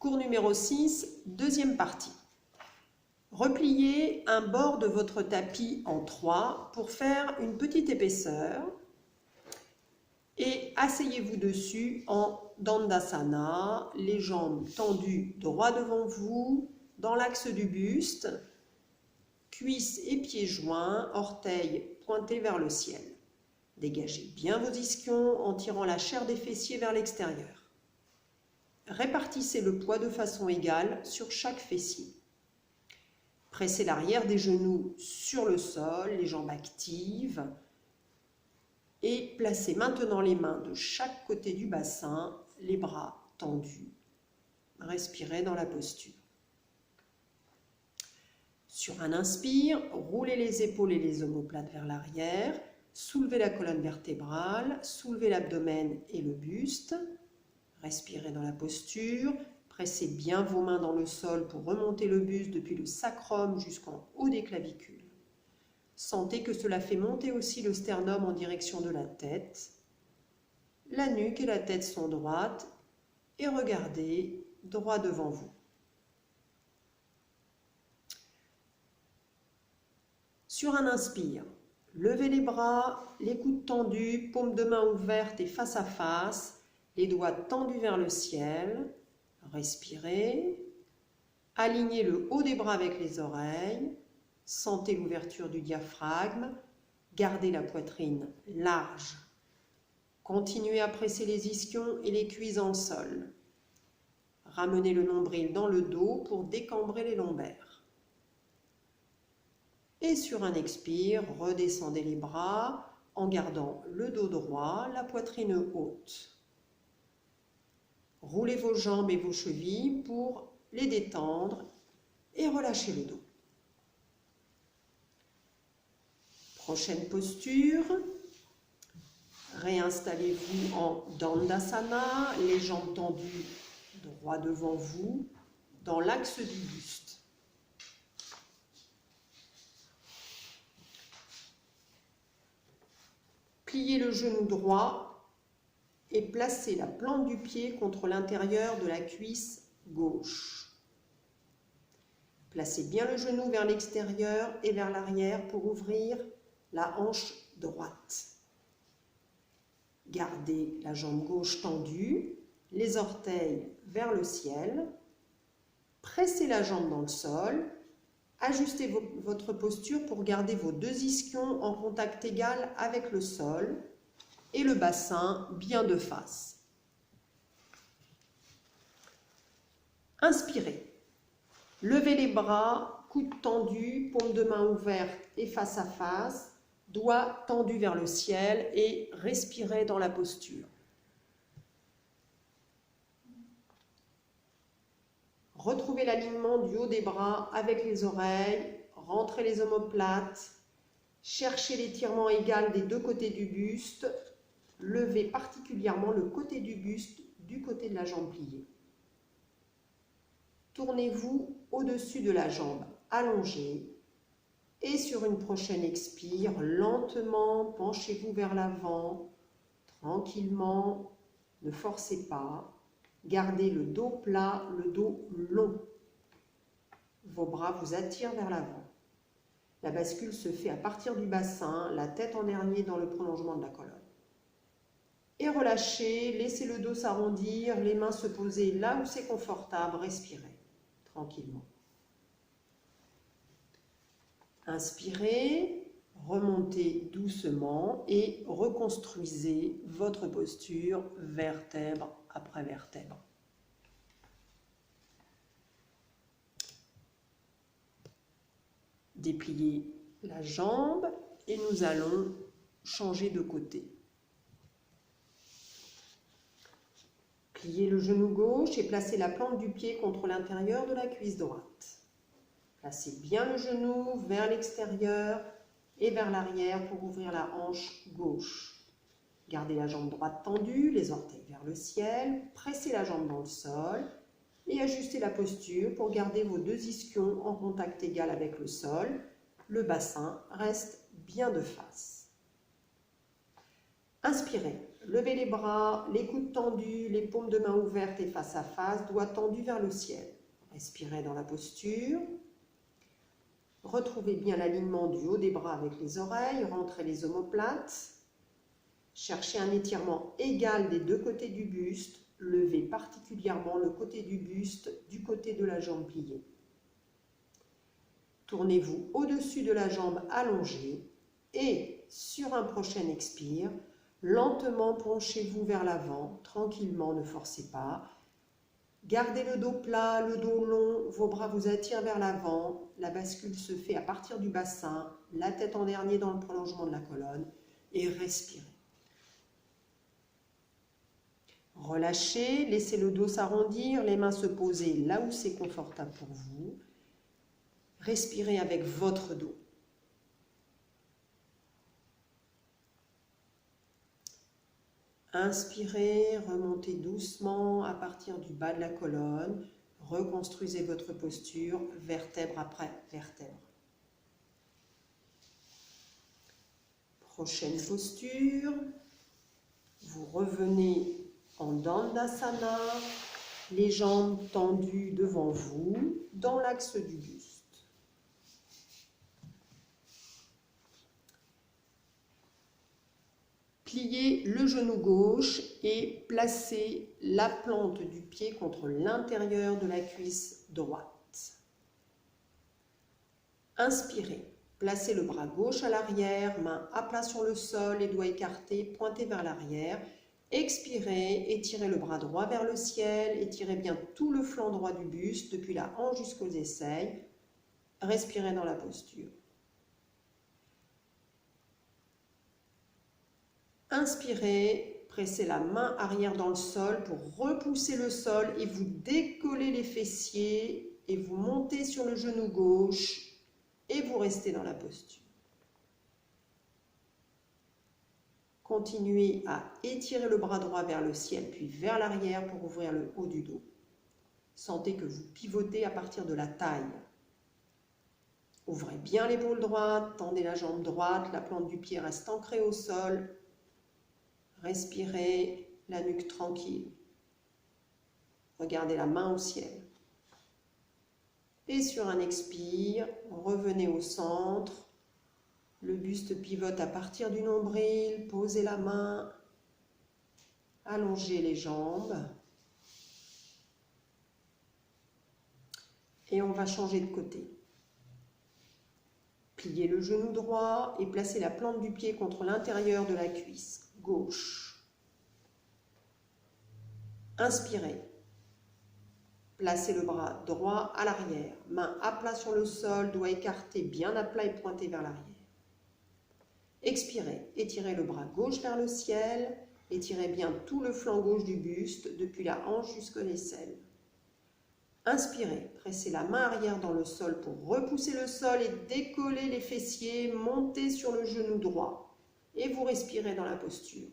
Cours numéro 6, deuxième partie. Repliez un bord de votre tapis en 3 pour faire une petite épaisseur et asseyez-vous dessus en Dandasana, les jambes tendues droit devant vous, dans l'axe du buste, cuisses et pieds joints, orteils pointés vers le ciel. Dégagez bien vos ischions en tirant la chair des fessiers vers l'extérieur. Répartissez le poids de façon égale sur chaque fessier. Pressez l'arrière des genoux sur le sol, les jambes actives. Et placez maintenant les mains de chaque côté du bassin, les bras tendus. Respirez dans la posture. Sur un inspire, roulez les épaules et les omoplates vers l'arrière. Soulevez la colonne vertébrale, soulevez l'abdomen et le buste. Respirez dans la posture, pressez bien vos mains dans le sol pour remonter le buste depuis le sacrum jusqu'en haut des clavicules. Sentez que cela fait monter aussi le sternum en direction de la tête. La nuque et la tête sont droites et regardez droit devant vous. Sur un inspire, levez les bras, les coudes tendus, paumes de main ouvertes et face à face. Les doigts tendus vers le ciel, respirez, alignez le haut des bras avec les oreilles, sentez l'ouverture du diaphragme, gardez la poitrine large. Continuez à presser les ischions et les cuisses en sol. Ramenez le nombril dans le dos pour décambrer les lombaires. Et sur un expire, redescendez les bras en gardant le dos droit, la poitrine haute. Roulez vos jambes et vos chevilles pour les détendre et relâchez le dos. Prochaine posture. Réinstallez-vous en Dandasana, les jambes tendues droit devant vous, dans l'axe du buste. Pliez le genou droit et placez la plante du pied contre l'intérieur de la cuisse gauche. Placez bien le genou vers l'extérieur et vers l'arrière pour ouvrir la hanche droite. Gardez la jambe gauche tendue, les orteils vers le ciel. Pressez la jambe dans le sol. Ajustez votre posture pour garder vos deux ischions en contact égal avec le sol et le bassin bien de face. Inspirez. Levez les bras, coudes tendus, paumes de main ouvertes et face à face, doigts tendus vers le ciel et respirez dans la posture. Retrouvez l'alignement du haut des bras avec les oreilles, rentrez les omoplates, cherchez l'étirement égal des deux côtés du buste. Levez particulièrement le côté du buste du côté de la jambe pliée. Tournez-vous au-dessus de la jambe allongée et sur une prochaine expire, lentement, penchez-vous vers l'avant, tranquillement, ne forcez pas. Gardez le dos plat, le dos long. Vos bras vous attirent vers l'avant. La bascule se fait à partir du bassin, la tête en dernier dans le prolongement de la colonne. Et relâchez, laissez le dos s'arrondir, les mains se poser là où c'est confortable, respirez tranquillement. Inspirez, remontez doucement et reconstruisez votre posture vertèbre après vertèbre. Dépliez la jambe et nous allons changer de côté. Pliez le genou gauche et placez la plante du pied contre l'intérieur de la cuisse droite. Placez bien le genou vers l'extérieur et vers l'arrière pour ouvrir la hanche gauche. Gardez la jambe droite tendue, les orteils vers le ciel, pressez la jambe dans le sol et ajustez la posture pour garder vos deux ischions en contact égal avec le sol. Le bassin reste bien de face. Inspirez. Levez les bras, les coudes tendus, les paumes de main ouvertes et face à face, doigts tendus vers le ciel. Respirez dans la posture. Retrouvez bien l'alignement du haut des bras avec les oreilles, rentrez les omoplates. Cherchez un étirement égal des deux côtés du buste. Levez particulièrement le côté du buste du côté de la jambe pliée. Tournez-vous au-dessus de la jambe allongée et, sur un prochain expire, lentement penchez-vous vers l'avant, tranquillement, ne forcez pas. Gardez le dos plat, le dos long, vos bras vous attirent vers l'avant. La bascule se fait à partir du bassin, la tête en dernier dans le prolongement de la colonne et respirez. Relâchez, laissez le dos s'arrondir, les mains se poser là où c'est confortable pour vous. Respirez avec votre dos. Inspirez, remontez doucement à partir du bas de la colonne. Reconstruisez votre posture, vertèbre après vertèbre. Prochaine posture. Vous revenez en Dandasana, les jambes tendues devant vous, dans l'axe du buste. Pliez le genou gauche et placez la plante du pied contre l'intérieur de la cuisse droite. Inspirez, placez le bras gauche à l'arrière, main à plat sur le sol, les doigts écartés, pointés vers l'arrière. Expirez, étirez le bras droit vers le ciel, étirez bien tout le flanc droit du buste, depuis la hanche jusqu'aux aisselles. Respirez dans la posture. Inspirez, pressez la main arrière dans le sol pour repousser le sol et vous décollez les fessiers et vous montez sur le genou gauche et vous restez dans la posture. Continuez à étirer le bras droit vers le ciel puis vers l'arrière pour ouvrir le haut du dos. Sentez que vous pivotez à partir de la taille. Ouvrez bien l'épaule droite, tendez la jambe droite, la plante du pied reste ancrée au sol. Respirez, la nuque tranquille. Regardez la main au ciel. Et sur un expire, revenez au centre. Le buste pivote à partir du nombril. Posez la main. Allongez les jambes. Et on va changer de côté. Pliez le genou droit et placez la plante du pied contre l'intérieur de la cuisse gauche. Inspirez. Placez le bras droit à l'arrière, main à plat sur le sol, doigts écartés bien à plat et pointés vers l'arrière. Expirez, étirez le bras gauche vers le ciel, étirez bien tout le flanc gauche du buste, depuis la hanche jusqu'aux aisselles. Inspirez, pressez la main arrière dans le sol pour repousser le sol et décoller les fessiers, montez sur le genou droit et vous respirez dans la posture.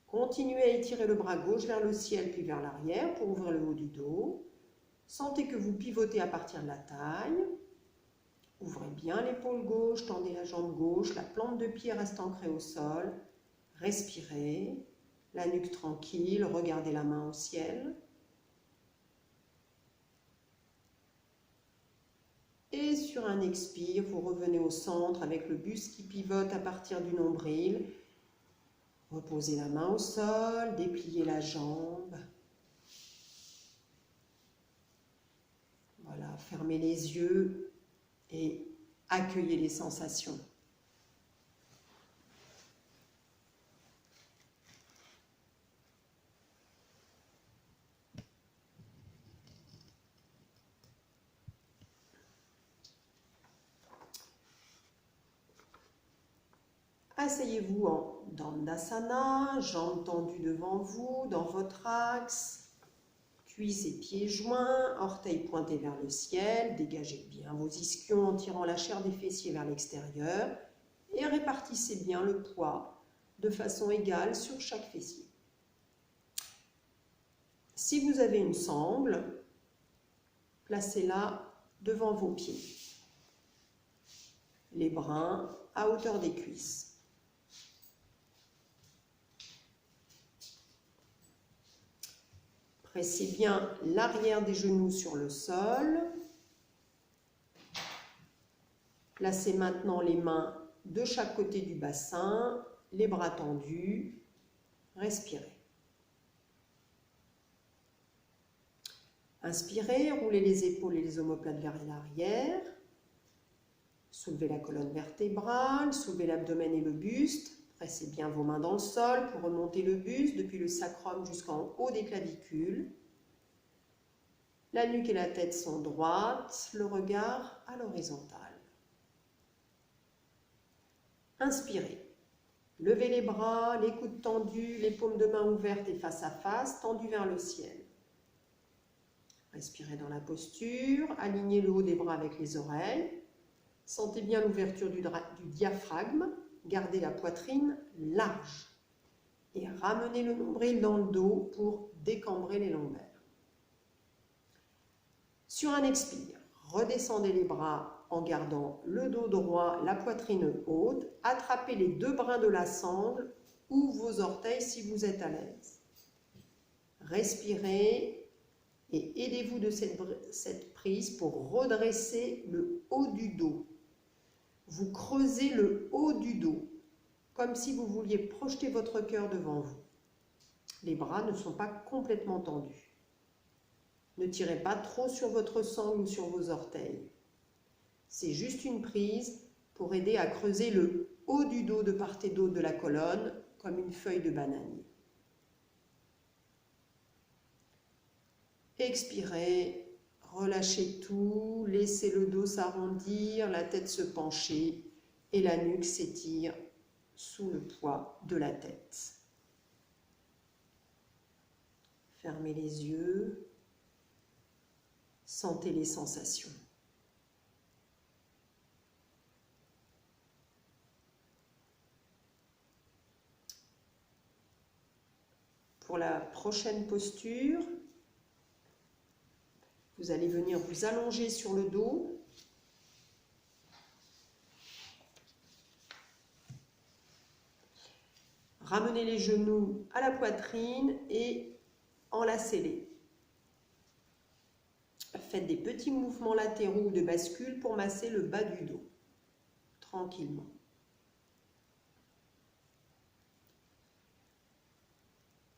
Continuez à étirer le bras gauche vers le ciel puis vers l'arrière pour ouvrir le haut du dos. Sentez que vous pivotez à partir de la taille. Ouvrez bien l'épaule gauche, tendez la jambe gauche, la plante de pied reste ancrée au sol. Respirez, la nuque tranquille, regardez la main au ciel. Et sur un expire, vous revenez au centre avec le buste qui pivote à partir du nombril. Reposez la main au sol, dépliez la jambe. Voilà, fermez les yeux et accueillez les sensations. Asseyez-vous en Dandasana, jambes tendues devant vous, dans votre axe, cuisses et pieds joints, orteils pointés vers le ciel, dégagez bien vos ischions en tirant la chair des fessiers vers l'extérieur et répartissez bien le poids de façon égale sur chaque fessier. Si vous avez une sangle, placez-la devant vos pieds, les brins à hauteur des cuisses. Pressez bien l'arrière des genoux sur le sol. Placez maintenant les mains de chaque côté du bassin, les bras tendus. Respirez. Inspirez, roulez les épaules et les omoplates vers l'arrière. Soulevez la colonne vertébrale, soulevez l'abdomen et le buste. Pressez bien vos mains dans le sol pour remonter le buste depuis le sacrum jusqu'en haut des clavicules. La nuque et la tête sont droites, le regard à l'horizontale. Inspirez. Levez les bras, les coudes tendus, les paumes de main ouvertes et face à face, tendues vers le ciel. Respirez dans la posture, alignez le haut des bras avec les oreilles. Sentez bien l'ouverture du diaphragme, gardez la poitrine large et ramenez le nombril dans le dos pour décambrer les lombaires. Sur un expire, redescendez les bras en gardant le dos droit, la poitrine haute, attrapez les deux brins de la sangle ou vos orteils si vous êtes à l'aise. Respirez et aidez-vous de cette prise pour redresser le haut du dos. Vous creusez le haut du dos, comme si vous vouliez projeter votre cœur devant vous. Les bras ne sont pas complètement tendus. Ne tirez pas trop sur votre sangle ou sur vos orteils. C'est juste une prise pour aider à creuser le haut du dos de part et d'autre de la colonne, comme une feuille de bananier. Expirez, relâchez tout, laissez le dos s'arrondir, la tête se pencher et la nuque s'étire sous le poids de la tête. Fermez les yeux, sentez les sensations. Pour la prochaine posture, vous allez venir vous allonger sur le dos. Ramenez les genoux à la poitrine et enlacez-les. Faites des petits mouvements latéraux de bascule pour masser le bas du dos, tranquillement.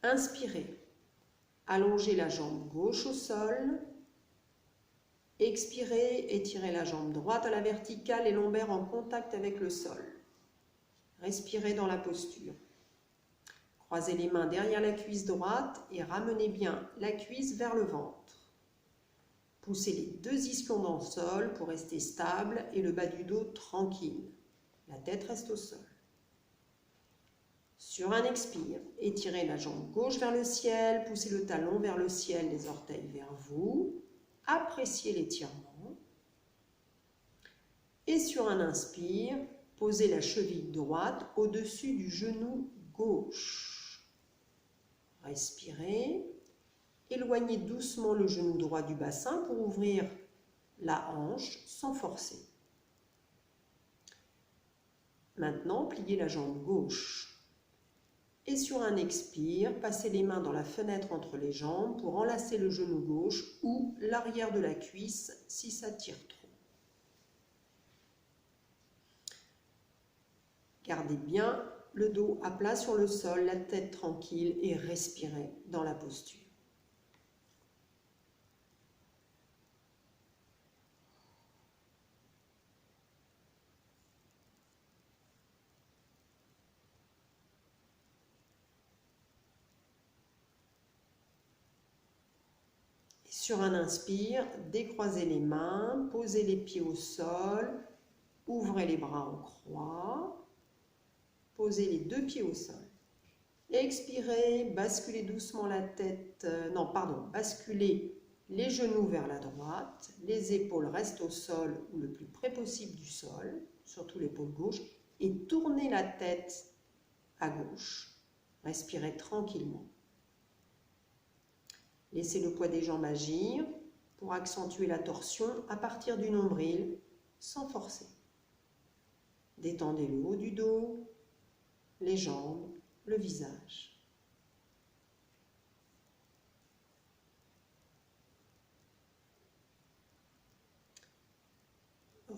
Inspirez, allongez la jambe gauche au sol. Expirez, étirez la jambe droite à la verticale et lombaire en contact avec le sol. Respirez dans la posture. Croisez les mains derrière la cuisse droite et ramenez bien la cuisse vers le ventre. Poussez les deux ischions dans le sol pour rester stable et le bas du dos tranquille. La tête reste au sol. Sur un expire, étirez la jambe gauche vers le ciel, poussez le talon vers le ciel, les orteils vers vous. Appréciez l'étirement. Et sur un inspire, posez la cheville droite au-dessus du genou gauche. Respirez. Éloignez doucement le genou droit du bassin pour ouvrir la hanche sans forcer. Maintenant, pliez la jambe gauche. Et sur un expire, passez les mains dans la fenêtre entre les jambes pour enlacer le genou gauche ou l'arrière de la cuisse si ça tire trop. Gardez bien le dos à plat sur le sol, la tête tranquille et respirez dans la posture. Sur un inspire, décroisez les mains, posez les pieds au sol, ouvrez les bras en croix, posez les deux pieds au sol. Expirez, basculez doucement la tête, basculez les genoux vers la droite, les épaules restent au sol ou le plus près possible du sol, surtout l'épaule gauche, et tournez la tête à gauche. Respirez tranquillement. Laissez le poids des jambes agir pour accentuer la torsion à partir du nombril sans forcer. Détendez le haut du dos, les jambes, le visage.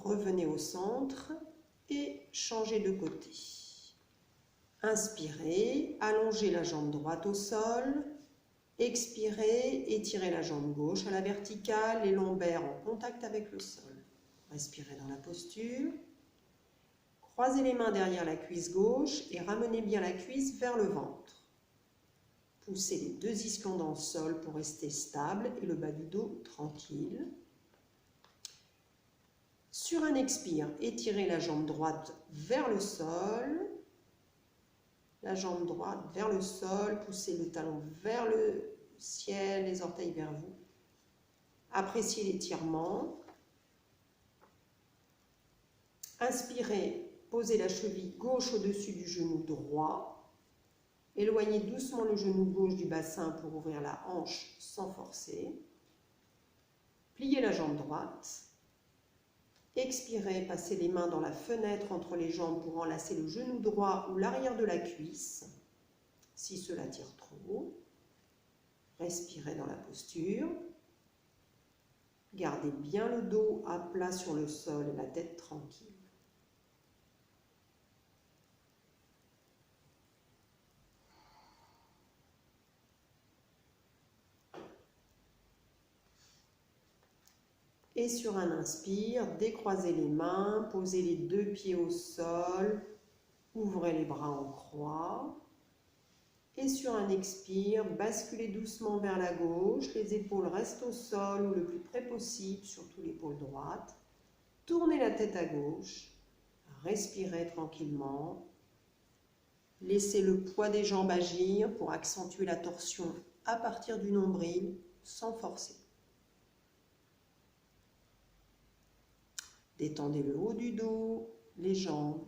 Revenez au centre et changez de côté. Inspirez, allongez la jambe droite au sol. Expirez, étirez la jambe gauche à la verticale, les lombaires en contact avec le sol. Respirez dans la posture. Croisez les mains derrière la cuisse gauche et ramenez bien la cuisse vers le ventre. Poussez les deux ischions dans le sol pour rester stable et le bas du dos tranquille. Sur un expire, étirez la jambe droite vers le sol. La jambe droite vers le sol, poussez le talon vers le ciel, les orteils vers vous. Appréciez l'étirement. Inspirez, posez la cheville gauche au-dessus du genou droit. Éloignez doucement le genou gauche du bassin pour ouvrir la hanche sans forcer. Pliez la jambe droite. Expirez, passez les mains dans la fenêtre entre les jambes pour enlacer le genou droit ou l'arrière de la cuisse, si cela tire trop. Respirez dans la posture. Gardez bien le dos à plat sur le sol et la tête tranquille. Et sur un inspire, décroisez les mains, posez les deux pieds au sol, ouvrez les bras en croix. Et sur un expire, basculez doucement vers la gauche, les épaules restent au sol ou le plus près possible, surtout l'épaule droite. Tournez la tête à gauche, respirez tranquillement. Laissez le poids des jambes agir pour accentuer la torsion à partir du nombril sans forcer. Détendez le haut du dos, les jambes,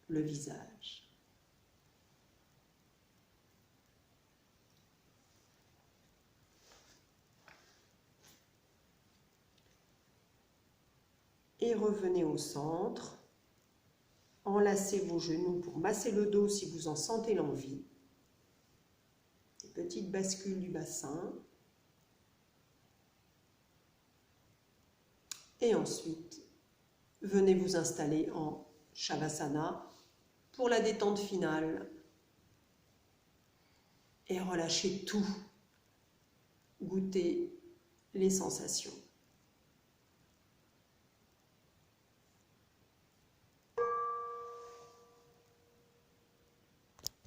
le visage. Et revenez au centre. Enlacez vos genoux pour masser le dos si vous en sentez l'envie. Des petites bascules du bassin. Et ensuite, venez vous installer en Shavasana pour la détente finale. Et relâchez tout. Goûtez les sensations.